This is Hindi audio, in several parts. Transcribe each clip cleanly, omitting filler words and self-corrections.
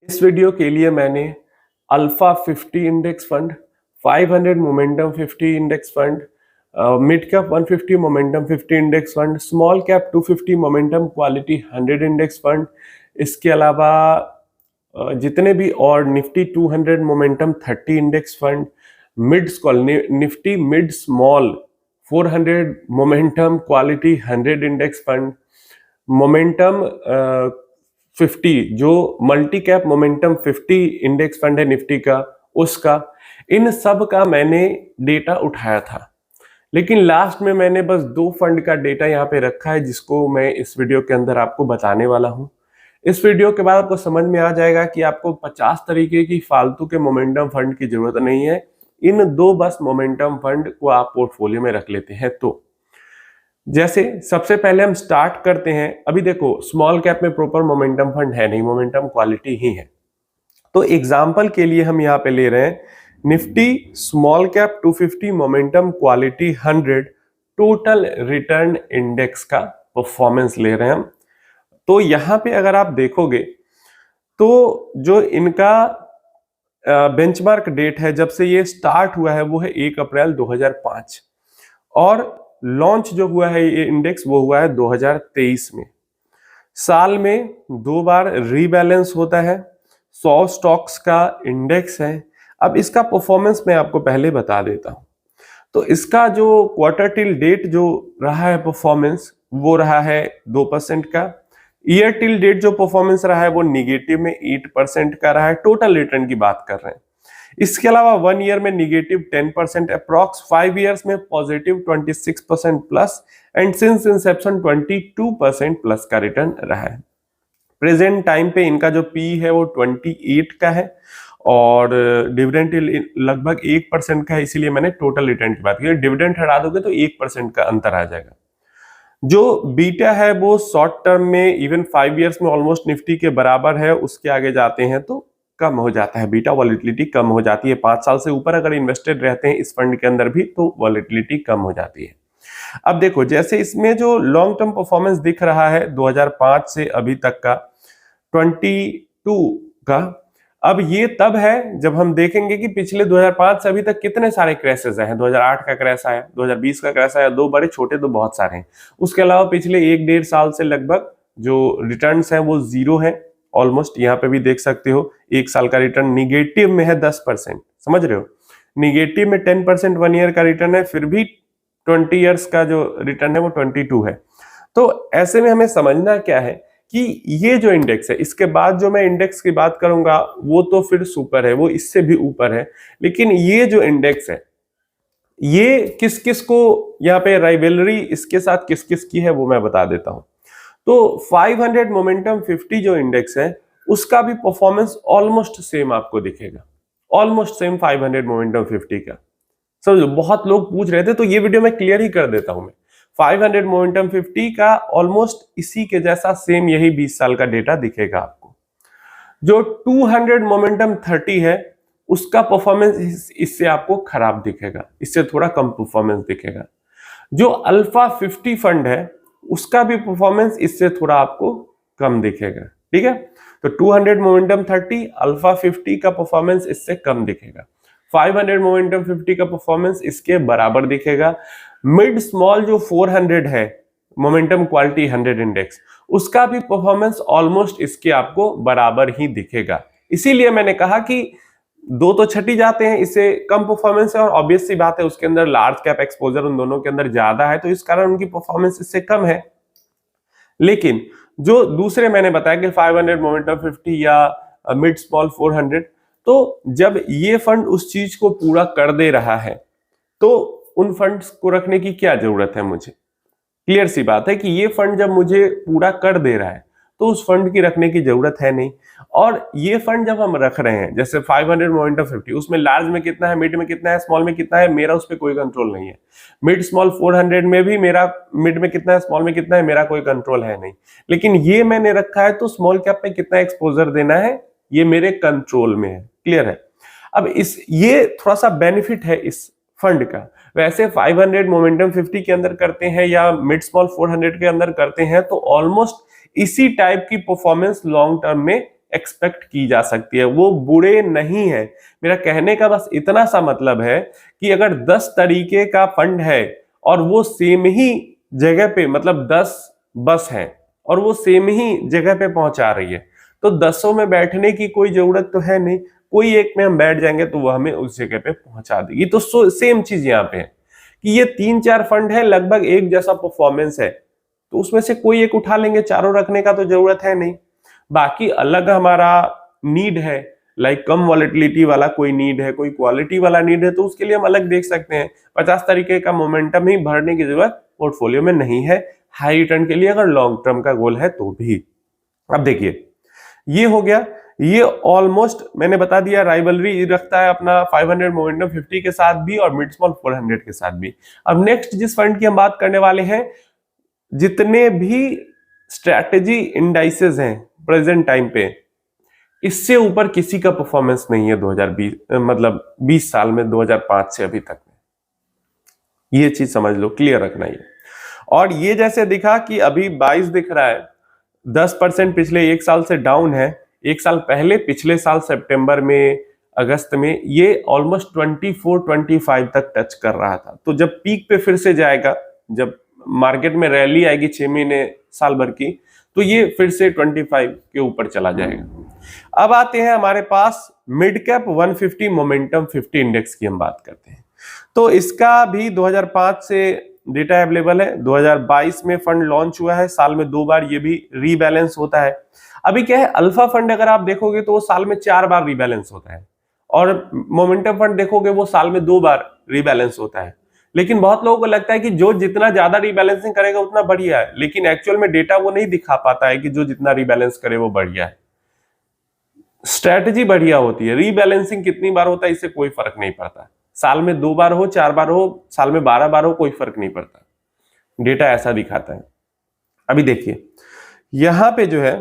इस वीडियो के लिए मैंने alpha 50 index fund, 500 momentum 50 index fund, mid cap 150 momentum 50 index fund, small cap 250 momentum quality 100 index fund, इसके अलावा जितने भी और Nifty 200 momentum 30 index fund, mid small Nifty mid small 400 momentum quality 100 index fund, momentum 50 जो multi cap momentum 50 index fund है निफ्टी का, उसका इन सब का मैंने डेटा उठाया था। लेकिन लास्ट में मैंने बस 2 फंड का डेटा यहाँ पे रखा है जिसको मैं इस वीडियो के अंदर आपको बताने वाला हूँ। इस वीडियो के बाद आपको समझ में आ जाएगा कि आपको 50 तरीके की फालतू के मोमेंटम फंड की जरूरत नहीं है। इन 2 बस मोमेंटम फंड को आप पोर्टफोलियो में रख लेते हैं। तो जैसे सबसे पहले हम स्टार्ट करते हैं। अभी देखो स्मॉल कैप में प्रॉपर मोमेंटम फंड है नहीं, मोमेंटम क्वालिटी ही है। तो एग्जांपल के लिए हम यहाँ पे ले रहे हैं Nifty small cap 250 momentum quality 100 total return index का परफॉर्मेंस ले रहे हैं हम। तो यहाँ पे अगर आप देखोगे तो जो इनका बेंचमार्क डेट है जब से ये स्टार्ट हुआ है वो है 1 अप्रैल 2005 और लॉन्च जो हुआ है ये इंडेक्स वो हुआ है 2023 में। साल में 2 बार रीबैलेंस होता है, 100 स्टॉक्स का इंडेक्स है। अब इसका परफॉर्मेंस मैं आपको पहले बता देता हूं। तो इसका जो क्वार्टर टिल डेट जो रहा है परफॉर्मेंस वो रहा है 2% का। ईयर टिल डेट जो परफॉर्मेंस रहा है वो निगेटिव में 8% का रहा है। टोटल रिटर्न की बात कर रहे हैं। इसके अलावा 1 ईयर में निगेटिव 10% अप्रॉक्स, 5 इयर्स में positive 26% plus and since Inception 22% plus का रिटर्न रहा है। प्रेजेंट टाइम पे इनका जो पी है वो 28 का है और डिविडेंड लगभग 1% का है, इसीलिए मैंने टोटल रिटर्न की बात की। डिविडेंड हटा दोगे तो 1% का अंतर आ जाएगा। जो बीटा है वो शॉर्ट टर्म में इवन 5 इयर्स में ऑलमोस्ट निफ्टी के बराबर है, उसके आगे जाते हैं तो कम हो जाता है, बीटा वॉलेटिलिटी कम हो जाती है। 5 साल से ऊपर अगर इन्वेस्टेड रहते हैं इस फंड के अंदर भी तो वॉलेटिलिटी कम हो जाती है। अब देखो जैसे इसमें जो लॉन्ग टर्म परफॉर्मेंस दिख रहा है 2005 से अभी तक का 22 का, अब ये तब है जब हम देखेंगे कि पिछले 2005 से अभी तक कितने सारे क्रैशेस आए हैं। 2008 का क्रैश आया, 2020 का क्रैश आया, 2 बड़े छोटे तो बहुत सारे हैं। उसके अलावा पिछले 1-1.5 साल से लगभग जो रिटर्न्स हैं वो जीरो है ऑलमोस्ट। यहाँ पे भी देख सकते हो 1 साल का रिटर्न निगेटिव में है 10%, समझ रहे हो। निगेटिव में 10% 1 ईयर का रिटर्न है, फिर भी 20 इयर्स का जो रिटर्न है वो 22 है। तो ऐसे में हमें समझना क्या है कि ये जो इंडेक्स है, इसके बाद जो मैं इंडेक्स की बात करूंगा वो तो फिर सुपर है, वो इससे भी ऊपर है। लेकिन ये जो इंडेक्स है ये किस किस को यहाँ पे राइवलरी इसके साथ किस किस की है वो मैं बता देता हूं। तो 500 मोमेंटम 50 जो इंडेक्स है उसका भी परफॉर्मेंस ऑलमोस्ट सेम आपको दिखेगा, ऑलमोस्ट सेम 500 मोमेंटम 50 का। समझो, बहुत लोग पूछ रहे थे तो ये वीडियो मैं क्लियर ही कर देता हूं। मैं 500 मोमेंटम 50 का ऑलमोस्ट इसी के जैसा सेम यही 20 साल का डेटा दिखेगा आपको। जो 200 मोमेंटम 30 है उसका परफॉर्मेंस इससे आपको खराब दिखेगा, इससे थोड़ा कम परफॉर्मेंस दिखेगा। जो अल्फा 50 फंड है उसका भी परफॉर्मेंस इससे थोड़ा आपको कम दिखेगा, ठीक है। तो 200 मोमेंटम 30, अल्फा 50 का परफॉर्मेंस इससे कम दिखेगा। 500 मोमेंटम 50 का परफॉर्मेंस इसके बराबर दिखेगा। मिड स्मॉल जो 400 है मोमेंटम क्वालिटी 100 इंडेक्स, उसका भी परफॉर्मेंस ऑलमोस्ट इसके आपको बराबर ही दिखेगा। इसीलिए मैंने कहा कि 2 तो छटी जाते हैं, इससे कम परफॉर्मेंस है और ऑब्वियस सी बात है उसके अंदर लार्ज कैप एक्सपोजर उन दोनों के अंदर ज्यादा है तो इस कारण उनकी परफॉर्मेंस इससे कम है। लेकिन जो दूसरे मैंने बताया कि 500 मोमेंटम 50 या मिड स्मॉल 400, तो जब ये फंड उस चीज को पूरा कर दे रहा है तो उन फंड्स को रखने की क्या जरूरत है मुझे। क्लियर सी बात है कि ये फंड जब मुझे पूरा कर दे रहा है तो उस फंड की रखने की जरूरत है नहीं। और ये फंड जब हम रख रहे हैं जैसे 500 मोमेंटम 50, उसमें लार्ज में कितना है, मिड में कितना है, स्मॉल में कितना है, मेरा उस पर कोई कंट्रोल नहीं है। मिड स्मॉल 400 में भी मेरा मिड में कितना है, स्मॉल में कितना है, मेरा कोई कंट्रोल है नहीं। लेकिन ये मैंने रखा है तो स्मॉल कैप में कितना एक्सपोजर देना है ये मेरे कंट्रोल में है। क्लियर है। अब ये थोड़ा सा बेनिफिट है इस फंड का। वैसे 500 मोमेंटम 50 के अंदर करते हैं या मिड स्मॉल 400 के अंदर करते हैं तो ऑलमोस्ट इसी टाइप की परफॉर्मेंस लॉन्ग टर्म में एक्सपेक्ट की जा सकती है, वो बुरे नहीं है। मेरा कहने का बस इतना सा मतलब है कि अगर 10 तरीके का फंड है और वो सेम ही जगह पे, मतलब 10 बस है और वो सेम ही जगह पे पहुंचा रही है, तो 10 में बैठने की कोई जरूरत तो है नहीं, कोई एक में हम बैठ जाएंगे तो वो हमें उस जगह पे पहुंचा देगी। तो सेम चीज यहाँ पे है कि ये 3-4 फंड है, लगभग एक जैसा परफॉर्मेंस है, तो उसमें से कोई एक उठा लेंगे, चारों रखने का तो जरूरत है नहीं। बाकी अलग हमारा नीड है, लाइक कम वॉलेटिलिटी वाला कोई नीड है, कोई क्वालिटी वाला नीड है, तो उसके लिए हम अलग देख सकते हैं। 50 तरीके का मोमेंटम ही भरने की जरूरत पोर्टफोलियो में नहीं है हाई रिटर्न के लिए, अगर लॉन्ग टर्म का गोल है तो भी। अब देखिए ये हो गया, ये ऑलमोस्ट मैंने बता दिया, राइवलरी रखता है अपना 500 मोमेंटम 50 के साथ भी और मिड स्मॉल 400 के साथ भी। अब नेक्स्ट जिस फंड की हम बात करने वाले हैं, जितने भी स्ट्रैटेजी इंडाइसेस हैं प्रेजेंट टाइम पे, इससे ऊपर किसी का परफॉर्मेंस नहीं है 2020 मतलब 20 साल में, 2005 से अभी तक में। ये चीज समझ लो, क्लियर रखना ये। और ये जैसे दिखा कि अभी 22 दिख रहा है, 10% पिछले एक साल से डाउन है। एक साल पहले पिछले साल सितंबर में, अगस्त में ये ऑलमोस्ट 24-25 तक टच कर रहा था। तो जब पीक पे फिर से जाएगा, जब मार्केट में रैली आएगी 6 महीने साल भर की, तो ये फिर से 25 के ऊपर चला जाएगा। अब आते हैं हमारे पास मिड कैप 150 मोमेंटम 50 इंडेक्स की हम बात करते हैं। तो इसका भी 2005 से डेटा अवेलेबल है। 2022 में फंड लॉन्च हुआ है, साल में 2 बार ये भी रीबैलेंस होता है। अभी क्या है, अल्फा फंड अगर आप देखोगे तो वो साल में 4 बार रीबैलेंस होता है, और मोमेंटम फंड देखोगे वो साल में 2 बार रीबैलेंस होता है। लेकिन बहुत लोगों को लगता है कि जो जितना ज्यादा रीबैलेंसिंग करेगा उतना बढ़िया है, लेकिन एक्चुअल में डेटा वो नहीं दिखा पाता है कि जो जितना रीबैलेंस करे वो बढ़िया है। स्ट्रैटेजी बढ़िया होती है, रीबैलेंसिंग कितनी बार होता है इससे कोई फर्क नहीं पड़ता। साल में 2 बार हो, 4 बार हो, साल में 12 बार हो, कोई फर्क नहीं पड़ता, डेटा ऐसा दिखाता है। अभी देखिए यहां पे जो है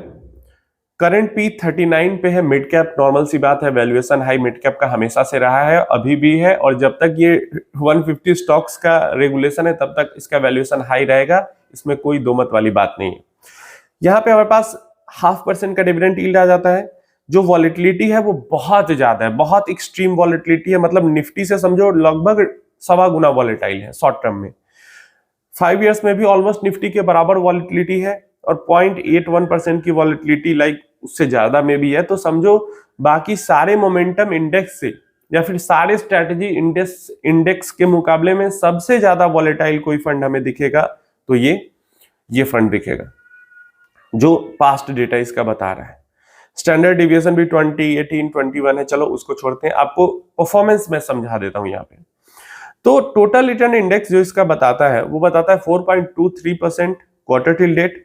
करंट P39 पे है मिड कैप, नॉर्मल सी बात है, वैल्यूएशन हाई मिड कैप का हमेशा से रहा है, अभी भी है, और जब तक ये 150 स्टॉक्स का रेगुलेशन है तब तक इसका वैल्यूएशन हाई रहेगा, इसमें कोई दो मत वाली बात नहीं है। यहाँ पे हमारे पास 0.5% का डिविडेंड यील्ड आ जाता है। जो वॉलेटिलिटी है वो बहुत ज्यादा है, बहुत एक्सट्रीम वॉलेटिलिटी है, मतलब निफ्टी से समझो लगभग 1.25 गुना वॉलेटाइल है शॉर्ट टर्म में। 5 इयर्स में भी ऑलमोस्ट निफ्टी के बराबर वॉलेटिलिटी है, और 0.81% की वॉलेटिलिटी लाइक उससे ज्यादा में भी है। तो समझो बाकी सारे मोमेंटम इंडेक्स से या फिर सारे स्ट्रेटेजी इंडेक्स के मुकाबले में सबसे ज्यादा वॉलेटाइल कोई फंड हमें दिखेगा तो ये फंड दिखेगा, जो पास्ट डेटा इसका बता रहा है। स्टैंडर्ड डिविएशन भी 20, 18, 21 है, चलो उसको छोड़ते हैं, आपको परफॉर्मेंस में समझा देता हूं यहाँ पे। तो टोटल रिटर्न इंडेक्स जो इसका बताता है वो बताता है 4.23% quarter till date,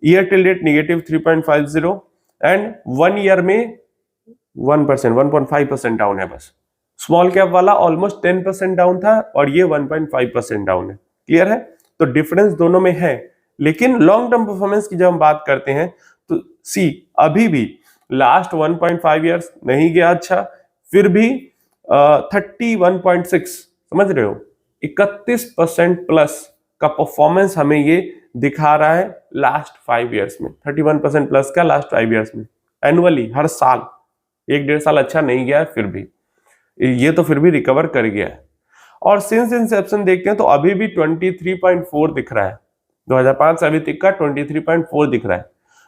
year till date negative 3.50, and 1 year में 1%, 1.5% डाउन है बस। स्मॉल कैप वाला ऑलमोस्ट 10% डाउन था और ये 1.5% डाउन है। क्लियर है? तो डिफरेंस दोनों में है, लेकिन लॉन्ग टर्म परफॉर्मेंस की जब हम बात करते हैं तो सी अभी भी लास्ट 1.5 ईयर्स नहीं गया अच्छा, फिर भी 31.6, समझ रहे हो, 31% प्लस का परफॉर्मेंस हमें ये दिखा रहा है लास्ट 5 इयर्स में। 31% प्लस का लास्ट 5 इयर्स में, एनुअली, हर साल। 1-1.5 साल अच्छा नहीं गया है, फिर भी ये तो फिर भी रिकवर कर गया है। और सिंस इंसेप्शन देखते हैं तो अभी भी 23.4 दिख रहा है, 2005 से अभी तक का 23.4 दिख रहा है,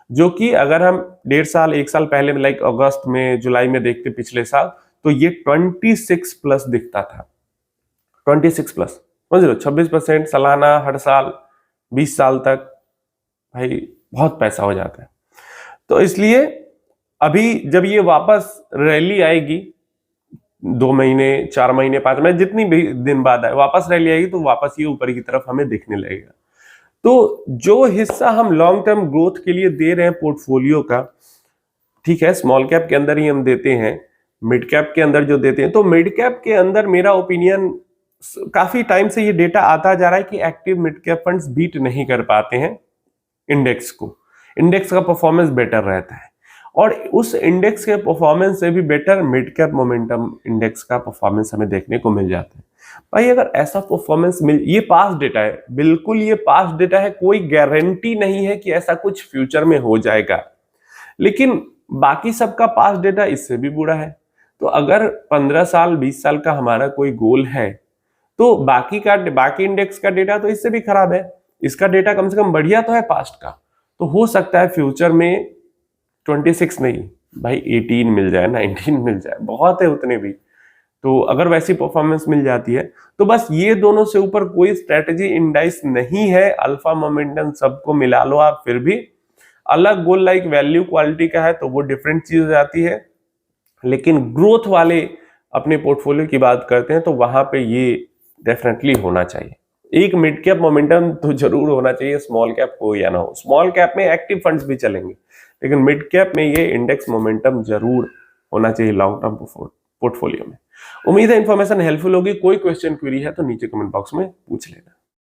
जो कि अगर हम 1.5 साल 1 साल पहले में लाइक अगस्त में, जुलाई में देखते पिछले साल, तो ये 26 प्लस दिखता था। 26 प्लस, समझ लो, 26% सालाना, हर साल, 20 साल तक, भाई बहुत पैसा हो जाता है। तो इसलिए अभी जब ये वापस रैली आएगी 2 महीने, 4 महीने, 5 महीने, जितनी भी दिन बाद आए, वापस रैली आएगी तो वापस ये ऊपर की तरफ हमें दिखने लगेगा। तो जो हिस्सा हम लॉन्ग टर्म ग्रोथ के लिए दे रहे हैं पोर्टफोलियो का, ठीक है, स्मॉल कैप के अंदर ही हम देते हैं, मिड कैप के अंदर जो देते हैं, तो मिड कैप के अंदर मेरा ओपिनियन, काफी टाइम से ये डेटा आता जा रहा है कि active mid cap funds beat नहीं कर पाते हैं इंडेक्स को। इंडेक्स का परफॉर्मेंस बेटर रहता है, और उस इंडेक्स के परफॉर्मेंस से भी better mid cap momentum index का परफॉर्मेंस हमें देखने को मिल जाता है। भाई अगर ऐसा परफॉर्मेंस ये पास्ट डेटा है, बिल्कुल ये पास्ट डेटा है, कोई गारंटी नहीं है कि ऐसा कुछ फ्यूचर में हो जाएगा, लेकिन बाकी सबका पास डेटा इससे भी बुरा है। तो अगर 15 साल 20 साल का हमारा कोई गोल है तो बाकी इंडेक्स का डेटा तो इससे भी खराब है, इसका डेटा कम से कम बढ़िया तो है पास्ट का। तो हो सकता है फ्यूचर में 26 नहीं भाई 18 मिल जाए, 19 मिल जाए, बहुत है उतने भी। तो अगर वैसी परफॉर्मेंस मिल जाती है तो बस ये दोनों से ऊपर कोई स्ट्रेटेजी इंडाइस नहीं है। अल्फा मोमेंटम सबको मिला लो आप, फिर भी अलग गोल लाइक वैल्यू क्वालिटी का है तो वो डिफरेंट चीज हो जाती है। लेकिन ग्रोथ वाले अपने पोर्टफोलियो की बात करते हैं तो वहां पे ये डेफिनेटली होना चाहिए। एक मिड कैप मोमेंटम तो जरूर होना चाहिए, स्मॉल कैप हो या ना हो। स्मॉल कैप में एक्टिव फंड्स भी चलेंगे, लेकिन मिड कैप में ये इंडेक्स मोमेंटम जरूर होना चाहिए लॉन्ग टर्म पोर्टफोलियो में। उम्मीद है इन्फॉर्मेशन हेल्पफुल होगी। कोई क्वेश्चन क्वेरी है तो नीचे कमेंट बॉक्स में पूछ लेना।